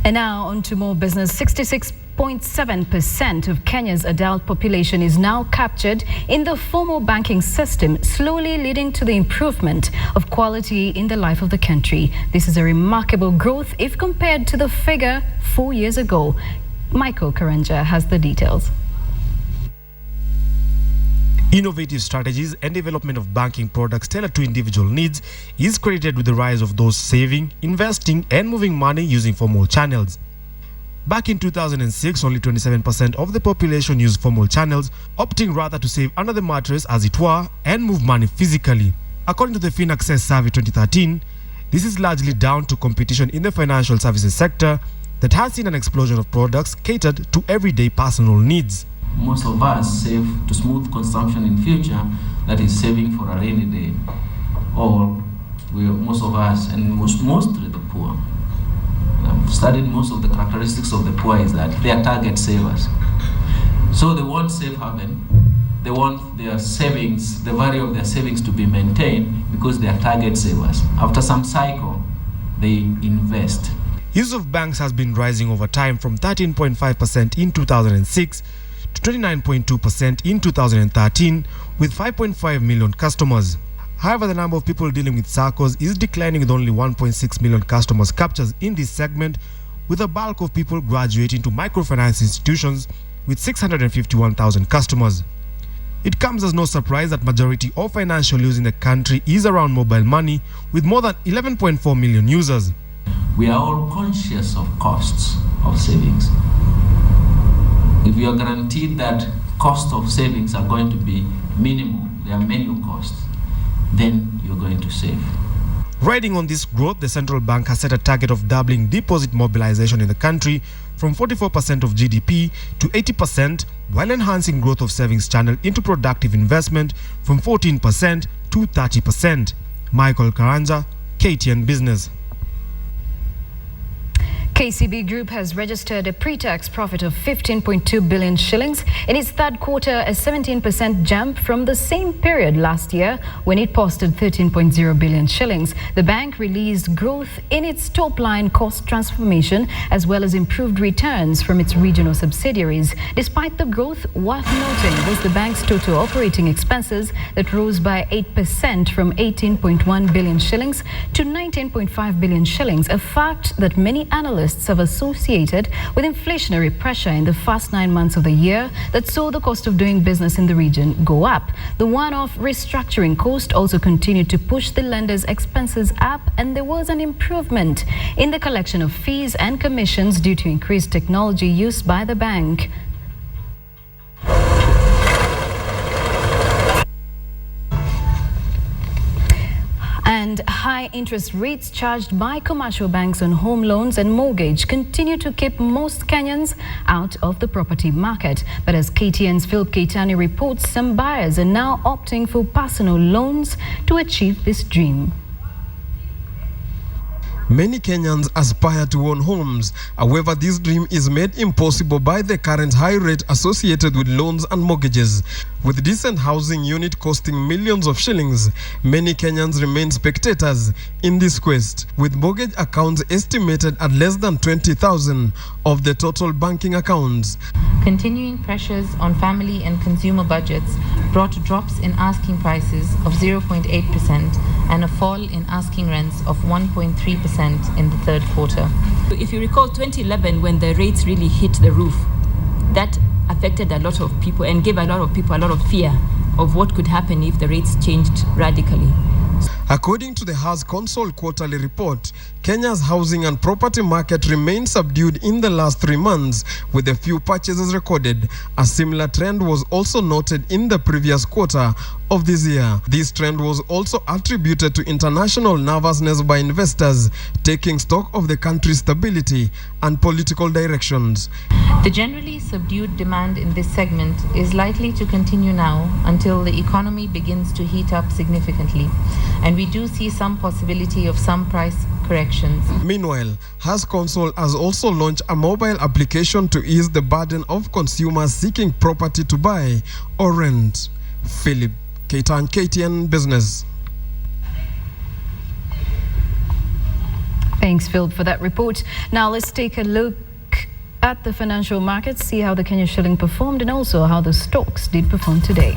And now on to more business. 66.7% of Kenya's adult population is now captured in the formal banking system, slowly leading to the improvement of quality in the life of the country. This is a remarkable growth if compared to the figure 4 years ago. Michael Karanja has the details. Innovative strategies and development of banking products tailored to individual needs is credited with the rise of those saving, investing and moving money using formal channels. Back in 2006, only 27% of the population used formal channels, opting rather to save under the mattress as it were and move money physically. According to the FinAccess Survey 2013, this is largely down to competition in the financial services sector that has seen an explosion of products catered to everyday personal needs. Most of us save to smooth consumption in future, that is saving for a rainy day. Or most of us, and mostly the poor, I've studied most of the characteristics of the poor is that they are target savers. So they want safe haven, they want their savings, the value of their savings to be maintained because they are target savers. After some cycle, they invest. Use of banks has been rising over time from 13.5% in 2006 to 29.2% in 2013 with 5.5 million customers. However, the number of people dealing with SACCOs is declining with only 1.6 million customers captured in this segment, with a bulk of people graduating to microfinance institutions with 651,000 customers. It comes as no surprise that majority of financial use in the country is around mobile money with more than 11.4 million users. We are all conscious of costs of savings. If you are guaranteed that cost of savings are going to be minimal, there are minimal costs, then you're going to save. Riding on this growth, the central bank has set a target of doubling deposit mobilization in the country from 44% of GDP to 80%, while enhancing growth of savings channel into productive investment from 14% to 30%. Michael Karanja, KTN Business. KCB Group has registered a pre-tax profit of 15.2 billion shillings in its third quarter, a 17% jump from the same period last year when it posted 13.0 billion shillings. The bank released growth in its top-line cost transformation as well as improved returns from its regional subsidiaries. Despite the growth, worth noting was the bank's total operating expenses that rose by 8% from 18.1 billion shillings to 19.5 billion shillings, a fact that many analysts have associated with inflationary pressure in the first 9 months of the year that saw the cost of doing business in the region go up. The one-off restructuring cost also continued to push the lender's expenses up, and there was an improvement in the collection of fees and commissions due to increased technology used by the bank. And high interest rates charged by commercial banks on home loans and mortgage continue to keep most Kenyans out of the property market. But as KTN's Philip Keitani reports, some buyers are now opting for personal loans to achieve this dream. Many Kenyans aspire to own homes. However, this dream is made impossible by the current high rate associated with loans and mortgages. With decent housing unit costing millions of shillings, many Kenyans remain spectators in this quest, with mortgage accounts estimated at less than 20,000 of the total banking accounts. Continuing pressures on family and consumer budgets brought drops in asking prices of 0.8% and a fall in asking rents of 1.3% in the third quarter. If you recall 2011, when the rates really hit the roof, that affected a lot of people and gave a lot of people a lot of fear of what could happen if the rates changed radically. According to the House Council quarterly report, Kenya's housing and property market remained subdued in the last 3 months, with a few purchases recorded. A similar trend was also noted in the previous quarter of this year. This trend was also attributed to international nervousness by investors taking stock of the country's stability and political directions. The generally subdued demand in this segment is likely to continue now until the economy begins to heat up significantly, and we do see some possibility of some price corrections. Meanwhile, House Council has also launched a mobile application to ease the burden of consumers seeking property to buy or rent. Philip Keitani, KTN Business. Thanks, Phil, for that report. Now let's take a look at the financial markets, see how the Kenya shilling performed and also how the stocks did perform today.